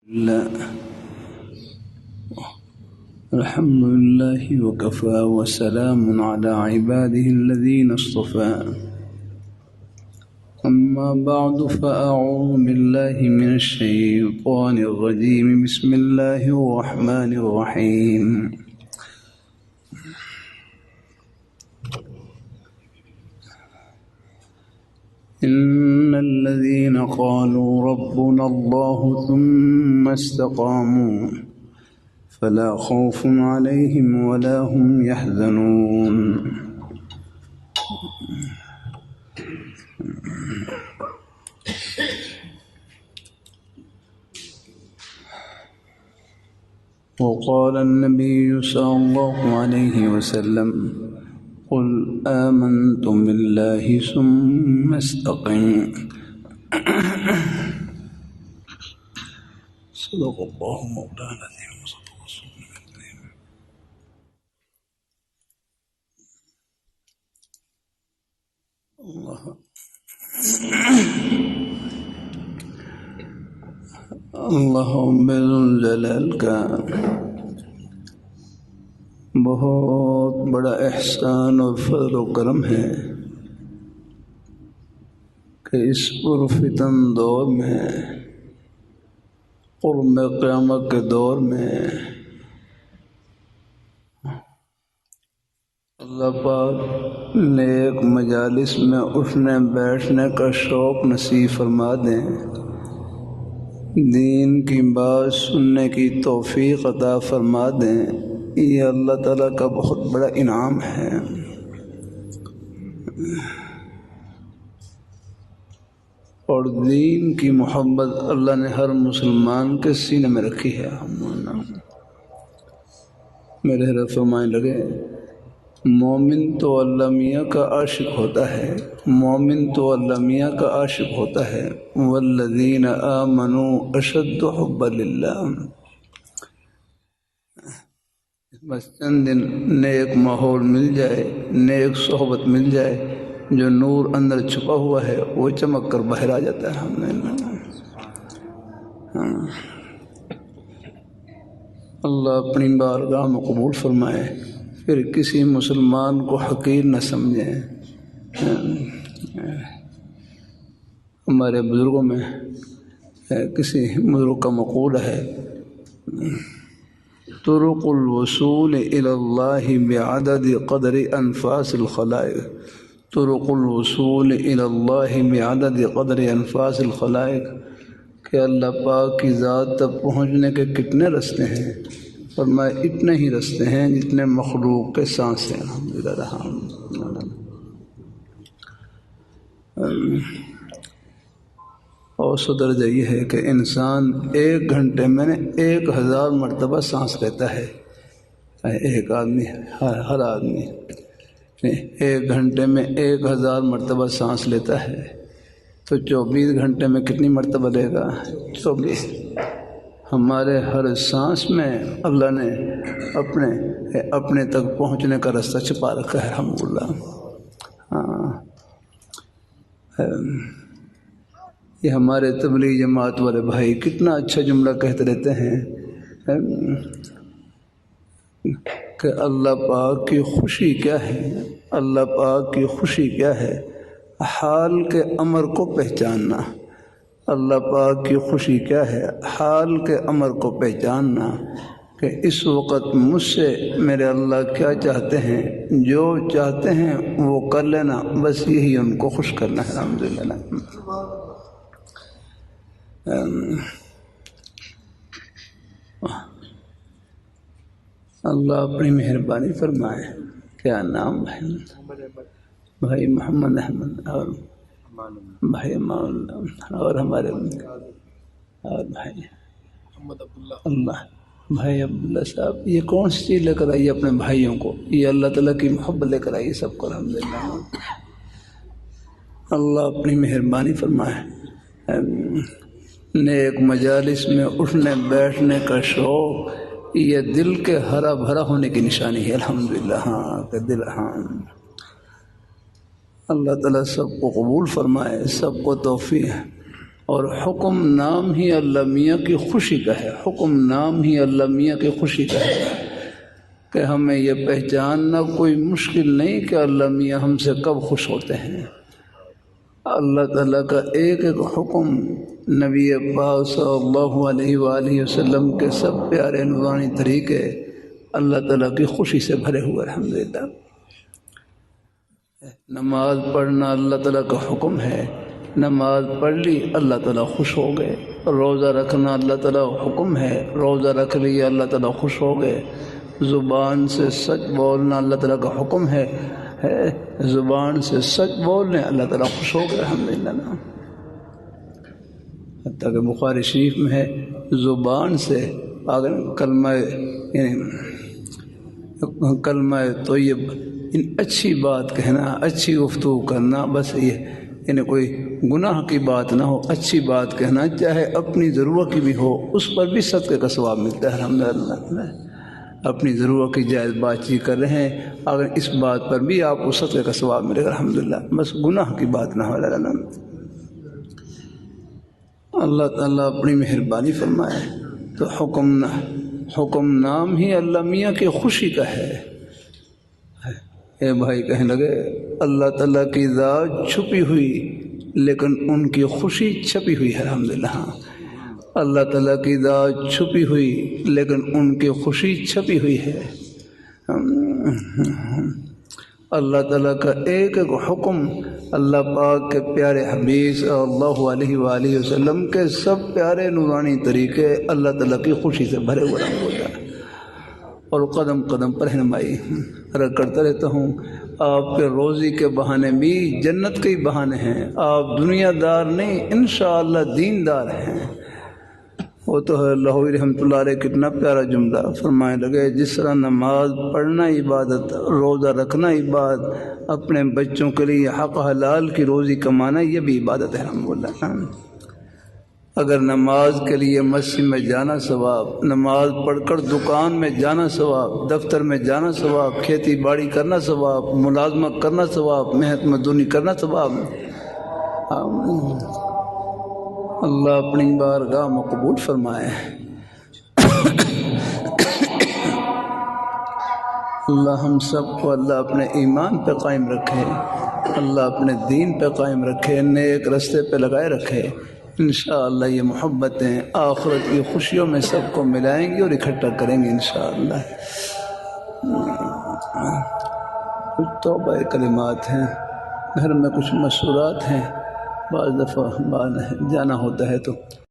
لا الحمد لله وكفى وسلام على عباده الذين اصطفى أما بعد فأعوذ بالله من الشيطان الرجيم بسم الله الرحمن الرحيم إن الذين قالوا ربنا الله ثم استقاموا فلا خوف عليهم ولا هم يحزنون وقال النبي صلى الله عليه وسلم قل آمنتم بالله ثم استقم صدق الله مولانا العظيم وصدق رسوله الكريم. اللہ ذوالجلال کا بہت بڑا احسان اور فضل و کرم ہے کہ اس پرفتن دور میں قرب قیامت کے دور میں اللہ پاک نیک مجالس میں اٹھنے بیٹھنے کا شوق نصیب فرما دیں، دین کی بات سننے کی توفیق عطا فرما دیں، یہ اللہ تعالیٰ کا بہت بڑا انعام ہے۔ اور دین کی محبت اللہ نے ہر مسلمان کے سینے میں رکھی ہے۔ میرے حضرت فرمائے لگے مومن تو اللہ میاں کا عاشق ہوتا ہے، مومن تو اللہ میاں کا عاشق ہوتا ہے، والذین آمنوا اشد حبا للہ۔ بس چند دن نیک ماحول مل جائے، نیک صحبت مل جائے، جو نور اندر چھپا ہوا ہے وہ چمک کر باہر آ جاتا ہے۔ اللہ اپنی بارگاہ میں قبول فرمائے، پھر کسی مسلمان کو حقیر نہ سمجھیں۔ ہمارے بزرگوں میں کسی بزرگ کا مقولہ ہے، طرق الوصول الى اللہ بعدد قدر انفاس الخلائق، طرق الوصول الى اللہ بعدد قدر انفاس الخلائق، کہ اللہ پاک کی ذات تک پہنچنے کے کتنے راستے ہیں؟ فرمایا اتنے ہی راستے ہیں جتنے مخلوق کے سانس ہیں۔ اوسط درجہ یہ ہے کہ انسان ایک گھنٹے میں 1000 مرتبہ سانس لیتا ہے، ایک آدمی، ہر آدمی 1 گھنٹے میں 1000 مرتبہ سانس لیتا ہے، تو 24 گھنٹے میں کتنی مرتبہ لے گا؟ 24۔ ہمارے ہر سانس میں اللہ نے اپنے تک پہنچنے کا راستہ چھپا رکھا ہے، الحمدللہ۔ یہ ہمارے تبلیغ جماعت والے بھائی کتنا اچھا جملہ کہتے رہتے ہیں کہ اللہ پاک کی خوشی کیا ہے، اللہ پاک کی خوشی کیا ہے؟ حال کے امر کو پہچاننا۔ اللہ پاک کی خوشی کیا ہے؟ حال کے امر کو پہچاننا، کہ اس وقت مجھ سے میرے اللہ کیا چاہتے ہیں، جو چاہتے ہیں وہ کر لینا، بس یہی ان کو خوش کرنا ہے۔ الحمدللہ۔ اللہ اپنی مہربانی فرمائے۔ کیا نام ہے؟ بھائی محمد احمد اور بھائی امان اللہ اور ہمارے اور بھائی اللہ بھائی عبداللہ صاحب، یہ کون سی چیز لے کر آئیے اپنے بھائیوں کو؟ یہ اللہ تعالیٰ کی محبت لے کر آئیے سب کو۔ الحمدللہ۔ اللہ اپنی مہربانی فرمائے۔ نیک مجالس میں اٹھنے بیٹھنے کا شوق یہ دل کے ہرا بھرا ہونے کی نشانی ہے۔ الحمدللہ۔ کہ دل اللہ تعالیٰ سب کو قبول فرمائے، سب کو توفیق اور حکم نام ہی اللہ میاں کی خوشی کا ہے، حکم نام ہی اللہ میاں کی خوشی کا ہے کہ ہمیں یہ پہچاننا کوئی مشکل نہیں کہ اللہ میاں ہم سے کب خوش ہوتے ہیں۔ اللہ تعالیٰ کا ایک ایک حکم نبی پاک صلی اللہ علیہ وآلہ وسلم کے سب پیارے نورانی طریقے اللہ تعالیٰ کی خوشی سے بھرے ہوئے الحمدللہ۔ نماز پڑھنا اللہ تعالیٰ کا حکم ہے، نماز پڑھ لی اللہ تعالیٰ خوش ہو گئے۔ روزہ رکھنا اللہ تعالیٰ کا حکم ہے، روزہ رکھ لیا اللہ تعالیٰ خوش ہو گئے۔ زبان سے سچ بولنا اللہ تعالیٰ کا حکم ہے، زبان سے سچ بولنے اللہ تعالیٰ خوش ہو گئے الحمدللہ۔ حتیٰ کہ بخاری شریف میں ہے زبان سے اگر کلمہ طیب اچھی بات کہنا، اچھی گفتگو کرنا، بس یہ کوئی گناہ کی بات نہ ہو، اچھی بات کہنا، چاہے اپنی ضرورت کی بھی ہو، اس پر بھی صدقے کا ثواب ملتا ہے الحمدللہ۔ اپنی ضرورت کی جائز بات چیت کر رہے ہیں، اگر اس بات پر بھی آپ کو صدقے کا ثواب ملے گا الحمدللہ، بس گناہ کی بات نہ ہو۔ اللہ تعالیٰ اپنی مہربانی فرمائے تو حکم نام ہی اللہ میاں کی خوشی کا ہے۔ اے بھائی کہنے لگے اللہ تعالیٰ کی ذات چھپی ہوئی لیکن ان کی خوشی چھپی ہوئی ہے الحمدللہ۔ اللہ تعالیٰ کی ذات چھپی ہوئی لیکن ان کی خوشی چھپی ہوئی ہے۔ اللہ تعالیٰ کا ایک ایک حکم اللہ پاک کے پیارے حبیب صلی اللہ علیہ وآلہ وسلم کے سب پیارے نورانی طریقے اللہ تعالیٰ کی خوشی سے بھرے ہوئے ہوتا ہے، اور قدم قدم پر رہنمائی کرتا رہتا ہوں۔ آپ کے روزی کے بہانے بھی جنت کے ہی بہانے ہیں، آپ دنیا دار نہیں انشاءاللہ دیندار ہیں۔ وہ تو ہے لاہوری رحمۃ اللہ علیہ کتنا پیارا جملہ فرمائے لگے، جس طرح نماز پڑھنا عبادت، روزہ رکھنا عبادت، اپنے بچوں کے لیے حق حلال کی روزی کمانا یہ بھی عبادت ہے الحمدللہ۔ اگر نماز کے لیے مسجد میں جانا ثواب، نماز پڑھ کر دکان میں جانا ثواب، دفتر میں جانا ثواب، کھیتی باڑی کرنا ثواب، ملازمت کرنا ثواب، محنت مزدوری کرنا ثواب، اللہ اپنی بارگاہ میں قبول فرمائے۔ اللہ ہم سب کو اللہ اپنے ایمان پہ قائم رکھے، اللہ اپنے دین پہ قائم رکھے، نیک رستے پہ لگائے رکھے۔ انشاءاللہ یہ محبتیں آخرت کی خوشیوں میں سب کو ملائیں گی اور اکٹھا کریں گے انشاءاللہ۔ کچھ توبہ کلمات ہیں، گھر میں کچھ مشورات ہیں، بعض دفعہ جانا ہوتا ہے تو